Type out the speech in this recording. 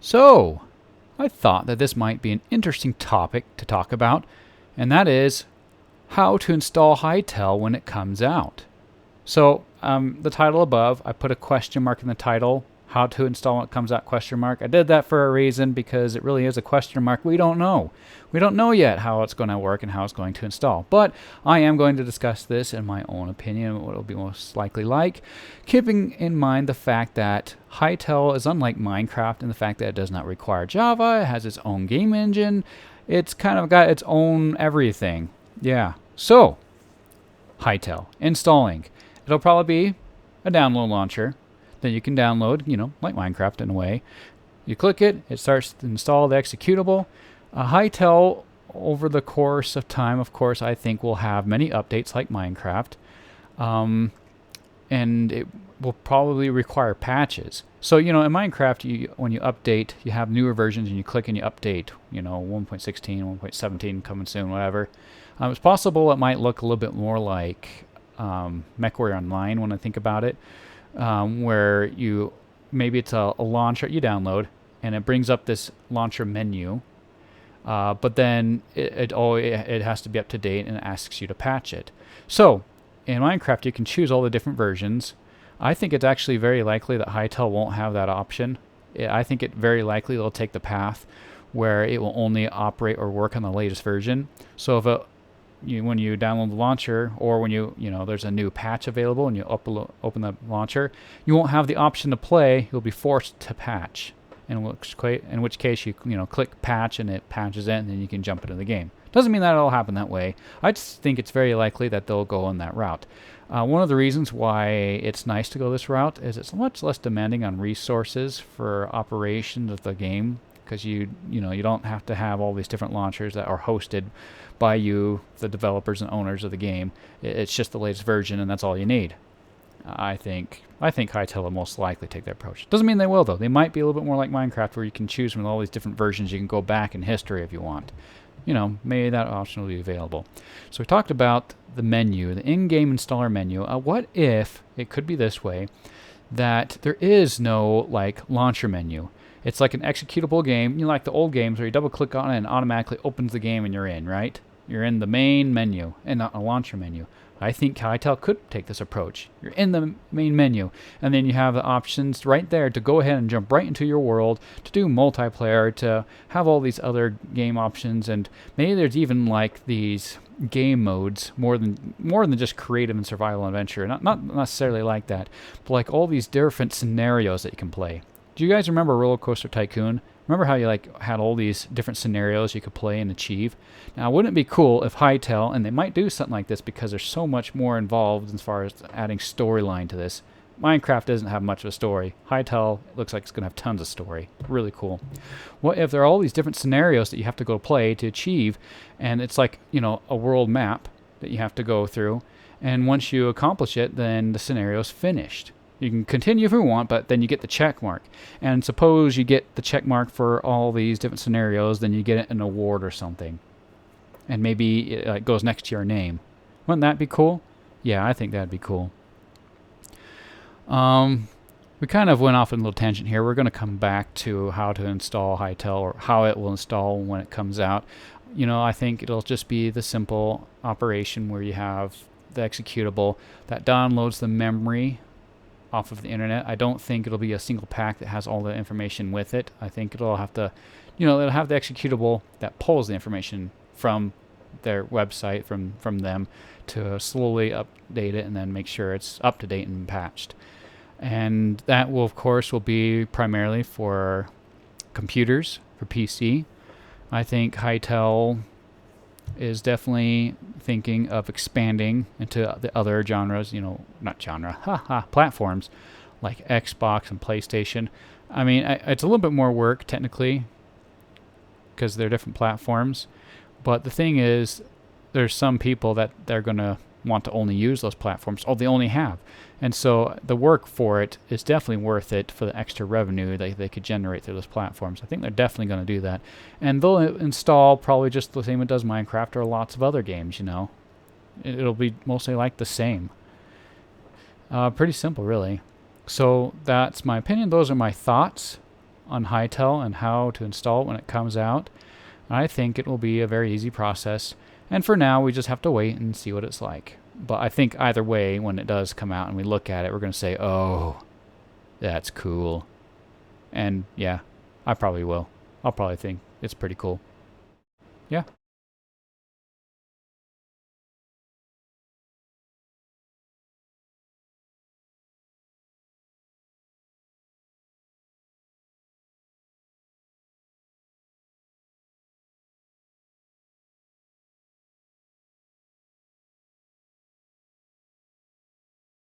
So, I thought that this might be an interesting topic to talk about, and that is how to install Hytale when it comes out. So, the title above, I put a question mark in the title. How to install when it comes out, question mark. I did that for a reason because it really is a question mark. We don't know. We don't know yet how it's going to work and how it's going to install. But I am going to discuss this in my own opinion, what it'll be most likely like, keeping in mind the fact that Hytale is unlike Minecraft in the fact that it does not require Java. It has its own game engine. It's kind of got its own everything. Yeah. So, Hytale. Installing. It'll probably be a download launcher that you can download, like Minecraft in a way. You click it, it starts to install the executable. Hytale, over the course of time, of course, I think will have many updates like Minecraft. And it will probably require patches. So, in Minecraft, when you update, you have newer versions and you click and you update, 1.16, 1.17 coming soon, whatever. It's possible it might look a little bit more like MechWarrior Online when I think about it, where maybe it's a launcher you download and it brings up this launcher menu, but then it has to be up to date and it asks you to patch it. So in Minecraft you can choose all the different versions. I think it's actually very likely that Hytale won't have that option. I think it very likely they'll take the path where it will only operate or work on the latest version. So if when you download the launcher, or when there's a new patch available and you open the launcher, you won't have the option to play. You'll be forced to patch. In which case you click patch and it patches it, and then you can jump into the game. Doesn't mean that it'll happen that way. I just think it's very likely that they'll go on that route. One of the reasons why it's nice to go this route is it's much less demanding on resources for operations of the game, because you don't have to have all these different launchers that are hosted by you, the developers and owners of the game. It's just the latest version, and that's all you need. I think Hytale will most likely take that approach. Doesn't mean they will, though. They might be a little bit more like Minecraft, where you can choose from all these different versions. You can go back in history if you want. Maybe that option will be available. So we talked about the menu, the in-game installer menu. What if it could be this way, that there is no launcher menu? It's like an executable game, like the old games where you double click on it and automatically opens the game and you're in, right? You're in the main menu and not a launcher menu. I think Hytale could take this approach. You're in the main menu, and then you have the options right there to go ahead and jump right into your world, to do multiplayer, to have all these other game options, and maybe there's even these game modes more than just creative and survival adventure. Not necessarily like that, but all these different scenarios that you can play. Do you guys remember Roller Coaster Tycoon? Remember how you had all these different scenarios you could play and achieve? Now, wouldn't it be cool if Hytale, and they might do something like this because there's so much more involved as far as adding storyline to this. Minecraft doesn't have much of a story. Hytale looks like it's going to have tons of story. Really cool. What if there are all these different scenarios that you have to go play to achieve, and it's like, a world map that you have to go through, and once you accomplish it, then the scenario's finished. You can continue if you want, but then you get the check mark. And suppose you get the check mark for all these different scenarios, then you get an award or something. And maybe it goes next to your name. Wouldn't that be cool? Yeah, I think that'd be cool. We kind of went off on a little tangent here. We're going to come back to how to install Hytale, or how it will install when it comes out. I think it'll just be the simple operation where you have the executable that downloads the memory off of the internet. I don't think it'll be a single pack that has all the information with it. I think it'll have to, it'll have the executable that pulls the information from their website, from them, to slowly update it and then make sure it's up to date and patched. And that will, of course, will be primarily for computers, for PC. I think Hytale is definitely thinking of expanding into the other genres, platforms like Xbox and PlayStation. I mean, it's a little bit more work technically because they're different platforms, but the thing is, there's some people that they're going to want to only use those platforms, they only have. And so the work for it is definitely worth it for the extra revenue that they could generate through those platforms. I think they're definitely going to do that. And they'll install probably just the same it does Minecraft or lots of other games, It'll be mostly like the same. Pretty simple, really. So that's my opinion. Those are my thoughts on Hytale and how to install it when it comes out. I think it will be a very easy process. And for now, we just have to wait and see what it's like. But I think either way, when it does come out and we look at it, we're going to say, oh, that's cool. And yeah, I probably will. I'll probably think it's pretty cool. Yeah.